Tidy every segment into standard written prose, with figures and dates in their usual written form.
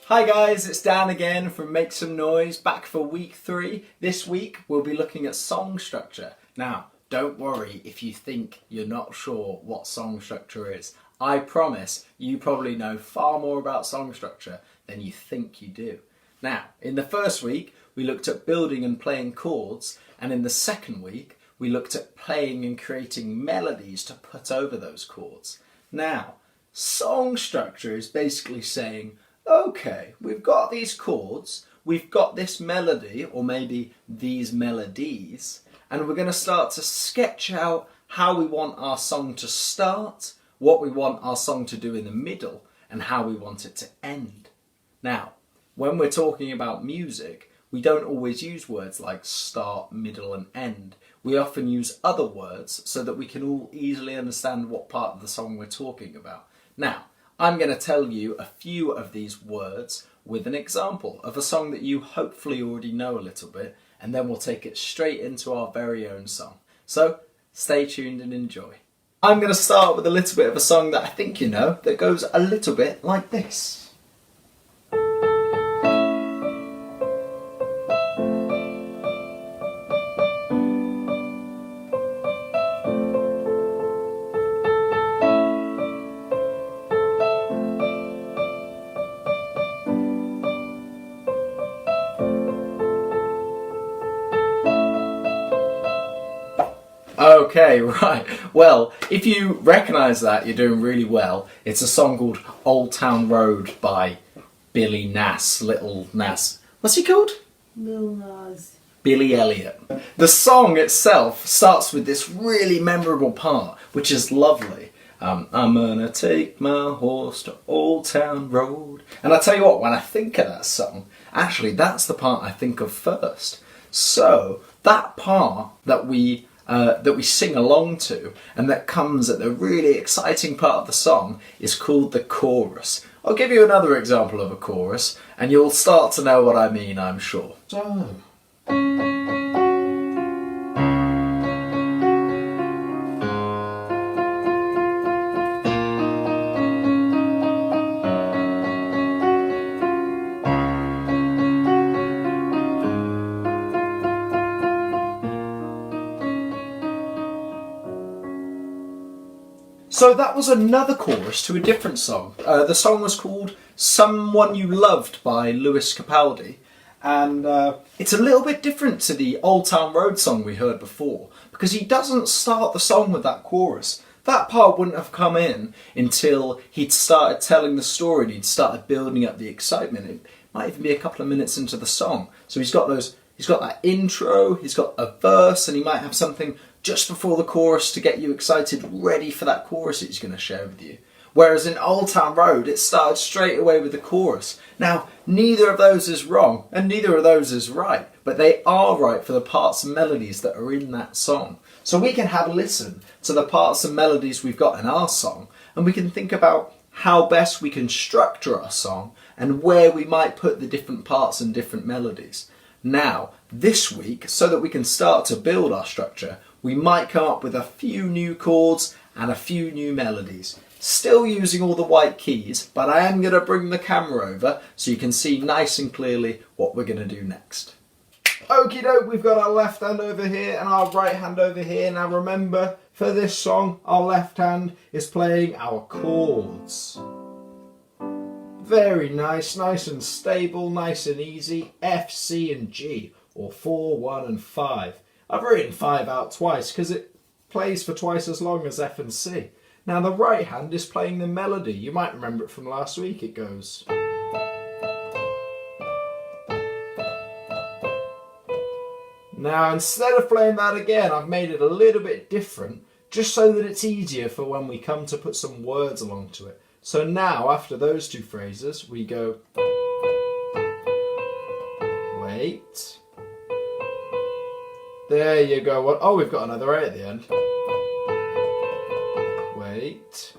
Hi guys, it's Dan again from Make Some Noise, back for week 3. This week we'll be looking at song structure. Now, don't worry if you think you're not sure what song structure is. I promise you probably know far more about song structure than you think you do. Now, in the first week we looked at building and playing chords, and in the second week we looked at playing and creating melodies to put over those chords. Now, song structure is basically saying, okay, we've got these chords, we've got this melody, or maybe these melodies, and we're going to start to sketch out how we want our song to start, what we want our song to do in the middle, and how we want it to end. Now, when we're talking about music, we don't always use words like start, middle, and end. We often use other words so that we can all easily understand what part of the song we're talking about. Now, I'm going to tell you a few of these words with an example of a song that you hopefully already know a little bit, and then we'll take it straight into our very own song. So stay tuned and enjoy. I'm going to start with a little bit of a song that I think you know that goes a little bit like this. Okay, right. Well, if you recognise that, you're doing really well. It's a song called Old Town Road by Billy Nas, Little Nas. What's he called? Lil Nas. Billy Elliot. The song itself starts with this really memorable part, which is lovely. I'm gonna take my horse to Old Town Road. And I tell you what, when I think of that song, actually that's the part I think of first. So, that part that we sing along to and that comes at the really exciting part of the song is called the chorus. I'll give you another example of a chorus and you'll start to know what I mean, I'm sure. So. So that was another chorus to a different song. The song was called Someone You Loved by Lewis Capaldi. And it's a little bit different to the Old Town Road song we heard before, because he doesn't start the song with that chorus. That part wouldn't have come in until he'd started telling the story and he'd started building up the excitement. It might even be a couple of minutes into the song. So he's got that intro, he's got a verse, and he might have something just before the chorus to get you excited, ready for that chorus he's going to share with you. Whereas in Old Town Road, it started straight away with the chorus. Now, neither of those is wrong, and neither of those is right, but they are right for the parts and melodies that are in that song. So we can have a listen to the parts and melodies we've got in our song, and we can think about how best we can structure our song and where we might put the different parts and different melodies. Now, this week, so that we can start to build our structure, we might come up with a few new chords and a few new melodies. Still using all the white keys, but I am going to bring the camera over so you can see nice and clearly what we're going to do next. Okie doke, we've got our left hand over here and our right hand over here. Now remember, for this song, our left hand is playing our chords. Very nice, nice and stable, nice and easy. F, C and G, or 4, 1 and 5. I've written 5 out twice because it plays for twice as long as F and C. Now the right hand is playing the melody. You might remember it from last week. It goes. Now instead of playing that again, I've made it a little bit different just so that it's easier for when we come to put some words along to it. So now after those two phrases we go. Wait. There you go. Oh, we've got another A at the end. Wait.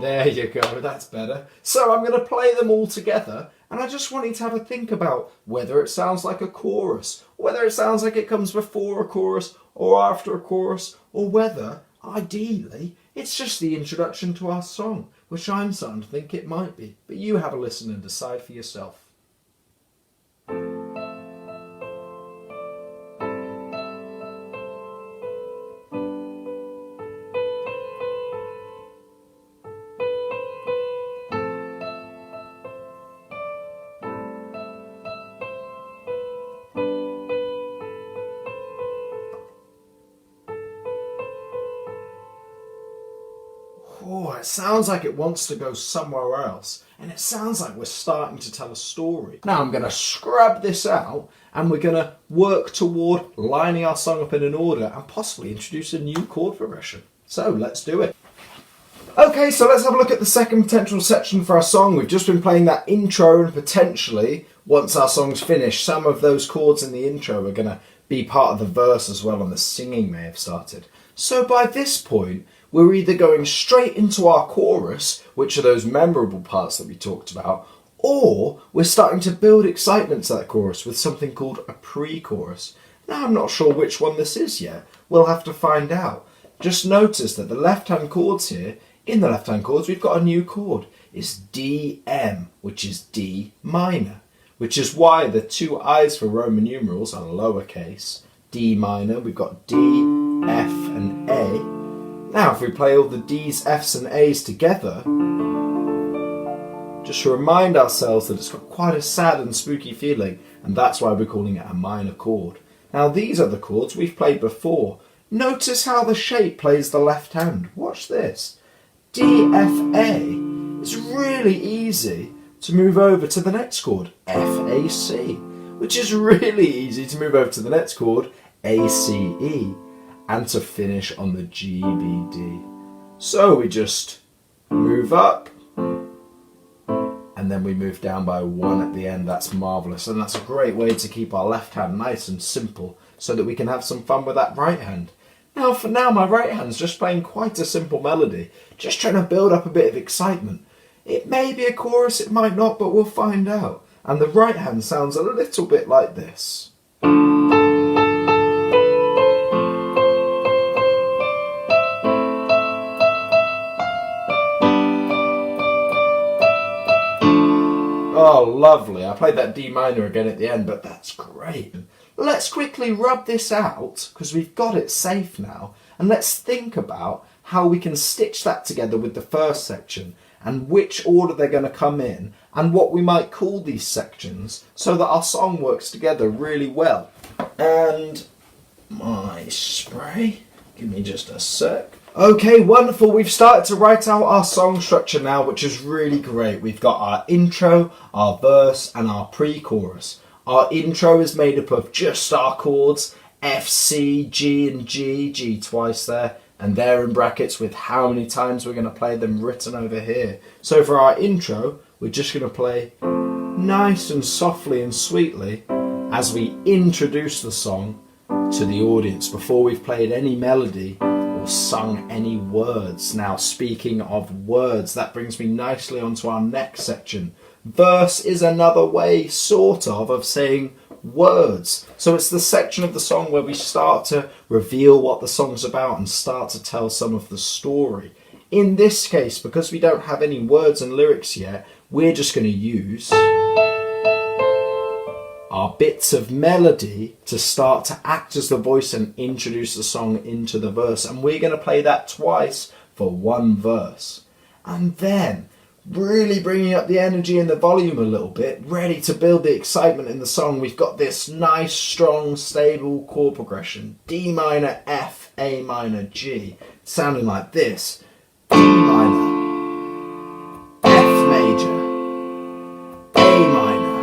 There you go, that's better. So I'm going to play them all together, and I just want you to have a think about whether it sounds like a chorus, whether it sounds like it comes before a chorus or after a chorus, or whether, ideally, it's just the introduction to our song. which I'm starting to think it might be. But you have a listen and decide for yourself. Oh, it sounds like it wants to go somewhere else, and it sounds like we're starting to tell a story. Now I'm going to scrub this out, and we're going to work toward lining our song up in an order and possibly introduce a new chord progression. So let's do it. Okay, so let's have a look at the second potential section for our song. We've just been playing that intro, and potentially, once our song's finished, some of those chords in the intro are going to be part of the verse as well, and the singing may have started. So by this point, we're either going straight into our chorus, which are those memorable parts that we talked about, or we're starting to build excitement to that chorus with something called a pre-chorus. Now I'm not sure which one this is yet. We'll have to find out. Just notice that the left-hand chords here, in the left-hand chords, we've got a new chord. It's DM, which is D minor, which is why the two I's for Roman numerals are lowercase. D minor, we've got D, F and A. Now if we play all the D's, F's and A's together, just to remind ourselves that it's got quite a sad and spooky feeling, and that's why we're calling it a minor chord. Now these are the chords we've played before. Notice how the shape plays the left hand. Watch this. D, F, A. It's really easy to move over to the next chord, F, A, C, which is really easy to move over to the next chord, A, C, E, and to finish on the G, B, D. So we just move up, and then we move down by one at the end. That's marvellous, and that's a great way to keep our left hand nice and simple so that we can have some fun with that right hand. Now for now, my right hand's just playing quite a simple melody, just trying to build up a bit of excitement. It may be a chorus, it might not, but we'll find out. And the right hand sounds a little bit like this. Oh, lovely. I played that D minor again at the end, but that's great. Let's quickly rub this out, because we've got it safe now, and let's think about how we can stitch that together with the first section, and which order they're going to come in, and what we might call these sections, so that our song works together really well. And my spray, give me just a sec. Okay, wonderful. We've started to write out our song structure now, which is really great. We've got our intro, our verse, and our pre-chorus. Our intro is made up of just our chords, F, C, G, and G, G twice there, and they're in brackets with how many times we're going to play them written over here. So for our intro, we're just going to play nice and softly and sweetly as we introduce the song to the audience before we've played any melody or sung any words. Now, speaking of words, that brings me nicely onto our next section. Verse is another way, sort of saying words. So it's the section of the song where we start to reveal what the song's about and start to tell some of the story. In this case, because we don't have any words and lyrics yet, we're just going to use our bits of melody to start to act as the voice and introduce the song into the verse. And we're going to play that twice for one verse. And then, really bringing up the energy and the volume a little bit, ready to build the excitement in the song, we've got this nice, strong, stable chord progression. D minor, F, A minor, G. Sounding like this. D minor, F major, A minor,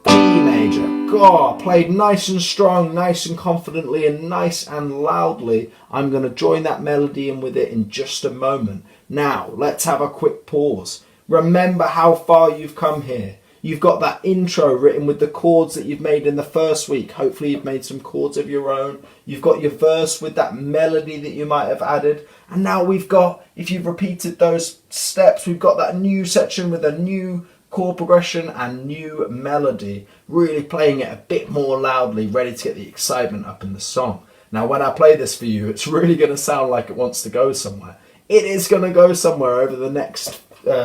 D major. God, played nice and strong, nice and confidently, and nice and loudly. I'm going to join that melody in with it in just a moment. Now, let's have a quick pause. Remember how far you've come here. You've got that intro written with the chords that you've made in the first week. Hopefully you've made some chords of your own. You've got your verse with that melody that you might have added. And now we've got, if you've repeated those steps, we've got that new section with a new chord progression and new melody. Really playing it a bit more loudly, ready to get the excitement up in the song. Now when I play this for you, it's really going to sound like it wants to go somewhere. it is going to go somewhere over the next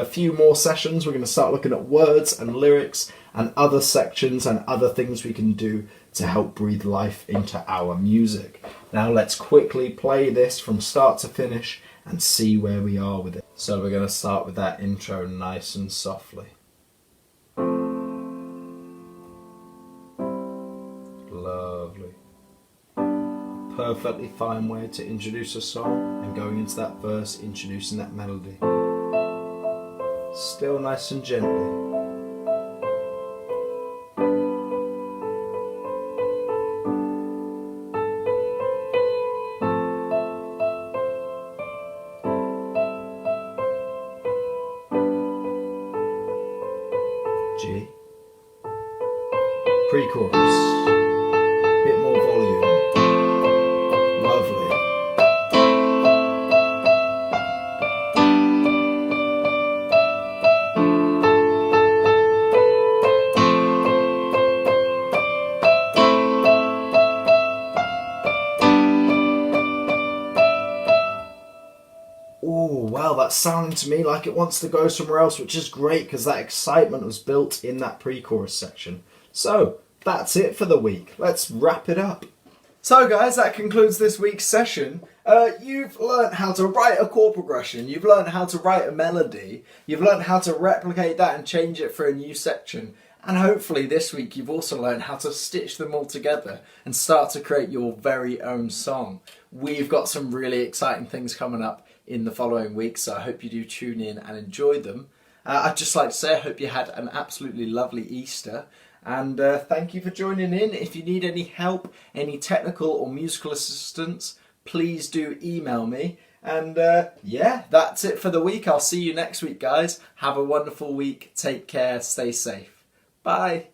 few more sessions. We're going to start looking at words and lyrics and other sections and other things we can do to help breathe life into our music. Now let's quickly play this from start to finish and see where we are with it. So we're going to start with that intro nice and softly. Lovely. Perfectly fine way to introduce a song, and going into that verse, introducing that melody. Still nice and gently. G. Pre-chorus. Bit more volume. Lovely. Oh, wow, that's sounding to me like it wants to go somewhere else, which is great because that excitement was built in that pre-chorus section. So, that's it for the week. Let's wrap it up. So guys, that concludes this week's session. You've learned how to write a chord progression, you've learned how to write a melody, you've learned how to replicate that and change it for a new section, and hopefully this week you've also learned how to stitch them all together and start to create your very own song. We've got some really exciting things coming up in the following weeks, so I hope you do tune in and enjoy them. I'd just like to say I hope you had an absolutely lovely Easter. And thank you for joining in. If you need any help, any technical or musical assistance, please do email me. And yeah, that's it for the week. I'll see you next week, guys. Have a wonderful week. Take care. Stay safe. Bye.